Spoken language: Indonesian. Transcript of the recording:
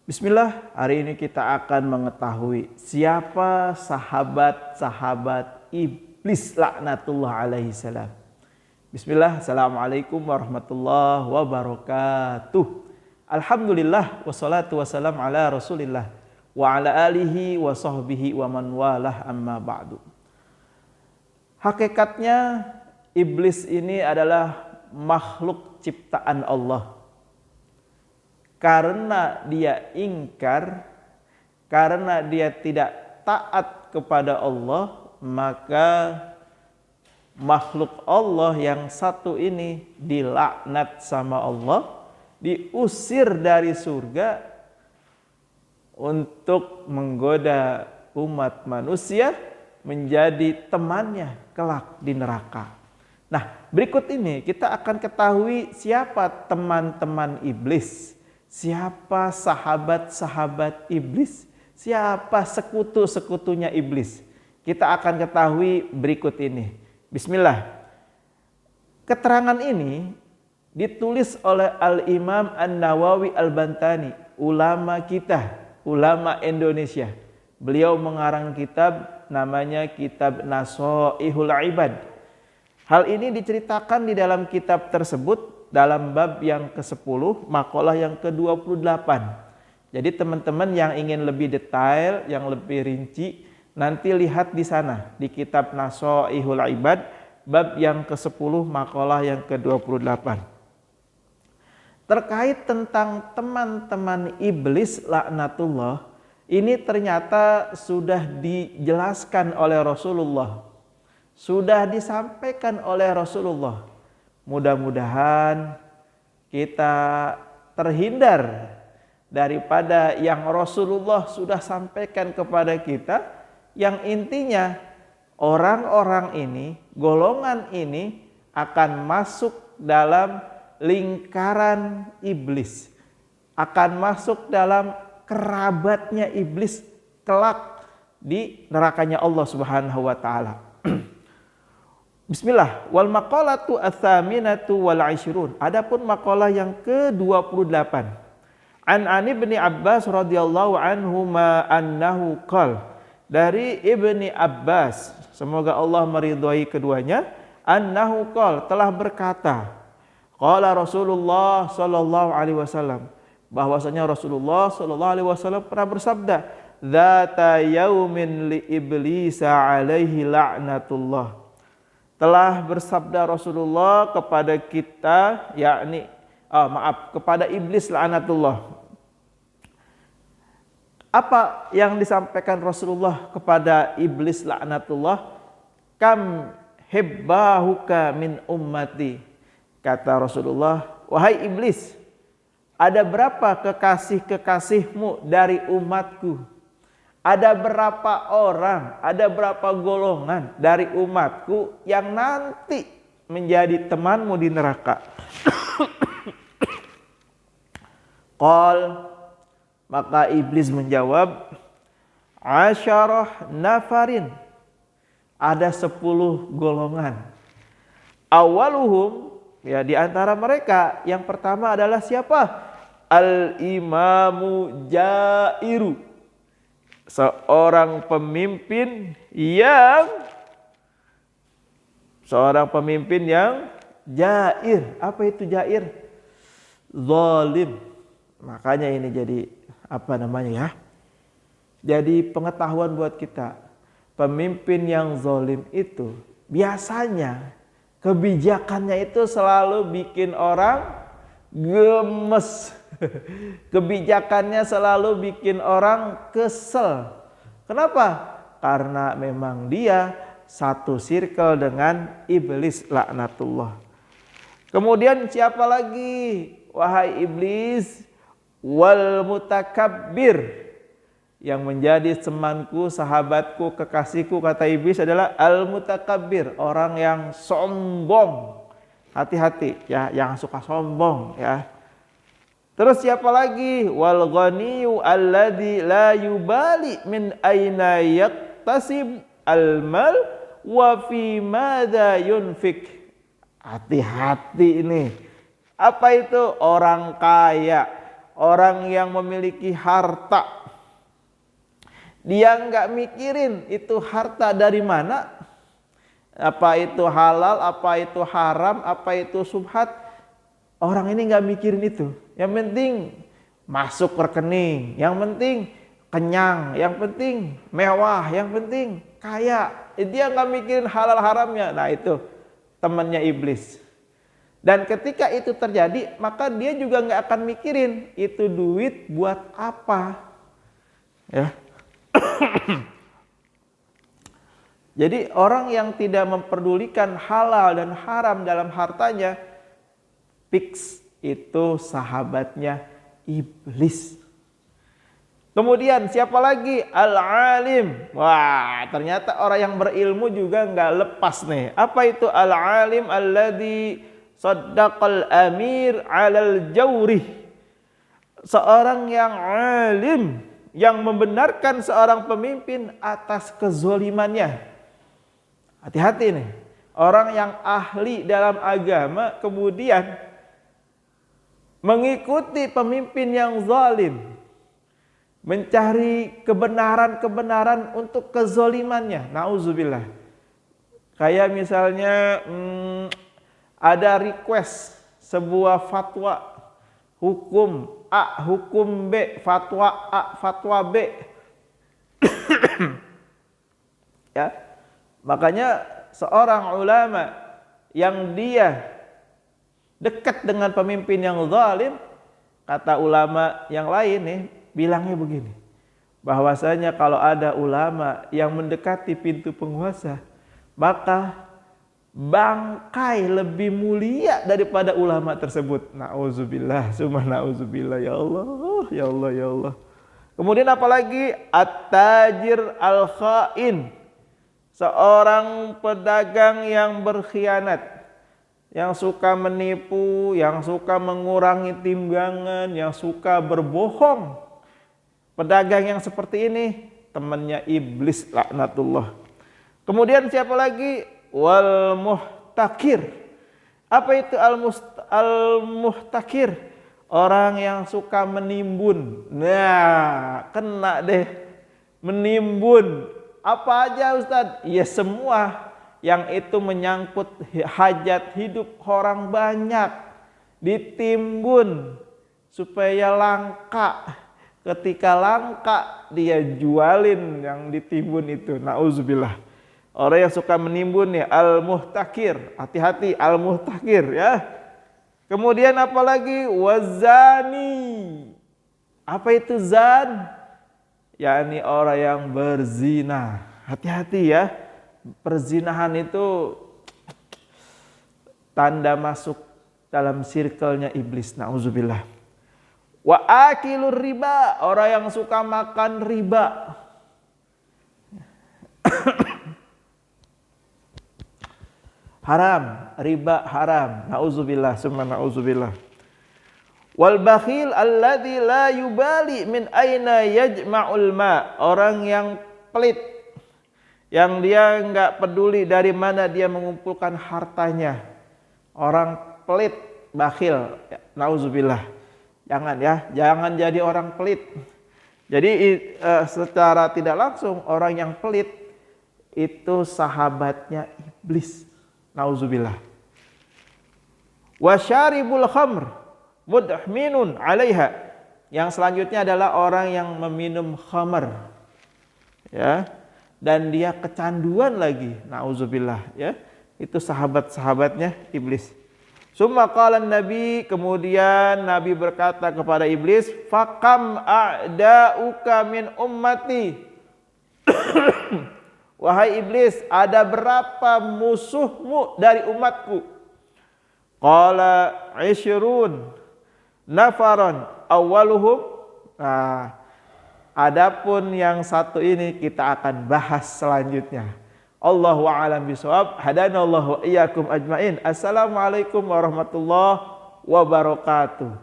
Bismillah, hari ini kita akan mengetahui siapa sahabat-sahabat iblis laknatullah alaihi salam. Bismillah, assalamualaikum warahmatullahi wabarakatuh. Alhamdulillah, wassalatu wassalam ala rasulillah wa ala alihi wa sahbihi wa man walah amma ba'du. Hakikatnya iblis ini adalah makhluk ciptaan Allah. Karena dia ingkar, karena dia tidak taat kepada Allah, maka makhluk Allah yang satu ini dilaknat sama Allah, diusir dari surga untuk menggoda umat manusia menjadi temannya kelak di neraka. Nah, berikut ini kita akan ketahui siapa teman-teman iblis. Siapa sahabat-sahabat iblis? Siapa sekutu-sekutunya iblis? Kita akan ketahui berikut ini. Bismillah. Keterangan ini ditulis oleh Al-Imam An-Nawawi Al-Bantani, ulama kita, ulama Indonesia. Beliau mengarang kitab namanya Kitab Nasoihul Ibad. Hal ini diceritakan di dalam kitab tersebut dalam bab yang ke-10, makalah yang ke-28. Jadi teman-teman yang ingin lebih detail, yang lebih rinci, nanti lihat di sana, di kitab Nasoihul Ibad, bab yang ke-10, makalah yang ke-28. Terkait tentang teman-teman iblis laknatullah, ini ternyata sudah dijelaskan oleh Rasulullah. Sudah disampaikan oleh Rasulullah. Mudah-mudahan kita terhindar daripada yang Rasulullah sudah sampaikan kepada kita, yang intinya orang-orang ini, golongan ini akan masuk dalam lingkaran iblis, akan masuk dalam kerabatnya iblis kelak di nerakanya Allah Subhanahu wa taala. Bismillah, wal maqalatu ats-tsaminatu wal 'ishrun. Adapun maqalah yang ke-28. An Ibni Abbas radhiyallahu anhuma annahu qala. Dari Ibni Abbas, semoga Allah meridhai keduanya, annahu qala, telah berkata, qala Rasulullah sallallahu alaihi wasallam, bahwasanya Rasulullah sallallahu alaihi wasallam pernah bersabda, dzata yaumin li iblisa alaihi la'natullah. Telah bersabda Rasulullah kepada kita, kepada iblis laknatullah. Apa yang disampaikan Rasulullah kepada iblis laknatullah? Kam hibbahuka min ummati. Kata Rasulullah, wahai iblis, ada berapa kekasih-kekasihmu dari umatku? Ada berapa orang, ada berapa golongan dari umatku yang nanti menjadi temanmu di neraka? Qal, maka iblis menjawab, asyarah nafarin, ada 10 golongan. Awaluhum, ya di antara mereka yang pertama adalah siapa? Al-imamu jairu, seorang pemimpin yang jair. Apa itu jair? Zalim. Makanya ini jadi jadi pengetahuan buat kita. Pemimpin yang zalim itu biasanya kebijakannya itu selalu bikin orang gemes. Kebijakannya selalu bikin orang kesel. Kenapa? Karena memang dia satu circle dengan iblis laknatullah. Kemudian siapa lagi? Wahai iblis, wal mutakabbir, yang menjadi temanku, sahabatku, kekasihku, kata iblis adalah al mutakabbir, orang yang sombong. Hati-hati ya, yang suka sombong ya. Terus siapa lagi? Wal ghaniyu alladzi la yubali min aina yaktasib al mal wa fi madza yunfik. Hati-hati ini. Apa itu? Orang kaya orang yang memiliki harta, dia nggak mikirin itu harta dari mana, apa itu halal, apa itu haram, apa itu subhat. Orang ini nggak mikirin itu. Yang penting masuk rekening, yang penting kenyang, yang penting mewah, yang penting kaya. Dia nggak mikirin halal haramnya. Nah itu temannya iblis. Dan ketika itu terjadi, maka dia juga nggak akan mikirin itu duit buat apa. Ya. Jadi orang yang tidak memperdulikan halal dan haram dalam hartanya, fix itu sahabatnya iblis. Kemudian siapa lagi? Al-alim. Wah, ternyata orang yang berilmu juga nggak lepas nih. Apa itu al-alim? Alladzi saddaqal amir 'alal jawrih. Seorang yang alim, yang membenarkan seorang pemimpin atas kezolimannya. Hati-hati nih. Orang yang ahli dalam agama kemudian mengikuti pemimpin yang zalim, mencari kebenaran-kebenaran untuk kezolimannya. Nauzubillah. Kayak misalnya ada request sebuah fatwa, hukum A, hukum B, fatwa A, fatwa B. Ya. Makanya seorang ulama yang dia dekat dengan pemimpin yang zalim, kata ulama yang lain nih, bilangnya begini, bahwasanya kalau ada ulama yang mendekati pintu penguasa, maka bangkai lebih mulia daripada ulama tersebut. Nauzubillah, summa nauzubillah, ya Allah, ya Allah, ya Allah. Kemudian apalagi at-tajir al-khain, seorang pedagang yang berkhianat, yang suka menipu, yang suka mengurangi timbangan, yang suka berbohong. Pedagang yang seperti ini temannya iblis, laknatullah. Kemudian siapa lagi? Wal muhtakir. Apa itu al muhtakir? Orang yang suka menimbun. Nah, kena deh. Menimbun. Apa aja Ustadz? Ya semua yang itu menyangkut hajat hidup orang banyak. Ditimbun supaya langka. Ketika langka dia jualin yang ditimbun itu. Nauzubillah. Orang yang suka menimbun ya al-muhtakir. Hati-hati al-muhtakir ya. Kemudian apalagi? Wazani. Apa itu zan? yakni orang yang berzina. Hati-hati ya. Perzinahan itu tanda masuk dalam circle-nya iblis. Nauzubillah. Wa akilur riba, orang yang suka makan riba. Haram, riba haram. Nauzubillah, summa nauzubillah. Wal bakhil alladzi la yubali min aina yajma'ul ma, orang yang pelit, yang dia enggak peduli dari mana dia mengumpulkan hartanya. Orang pelit, bakhil. Nauzubillah. Jangan ya, jangan jadi orang pelit. Jadi secara tidak langsung orang yang pelit itu sahabatnya iblis. Nauzubillah. Wa syaribul khamr mudhminun 'alaiha. Yang selanjutnya adalah orang yang meminum khamr. Ya. Dan dia kecanduan lagi. Nauzubillah, ya. Itu sahabat-sahabatnya iblis. Summa qala Nabi, kemudian Nabi berkata kepada iblis, "Faqam a'da'uka min ummati." Wahai iblis, ada berapa musuhmu dari umatku? Qala 'ishrun nafaran awwaluhum. Nah, adapun yang satu ini kita akan bahas selanjutnya. Allahu a'lam bishawab. Hadanallahu iyyakum ajmain. Assalamualaikum warahmatullahi wabarakatuh.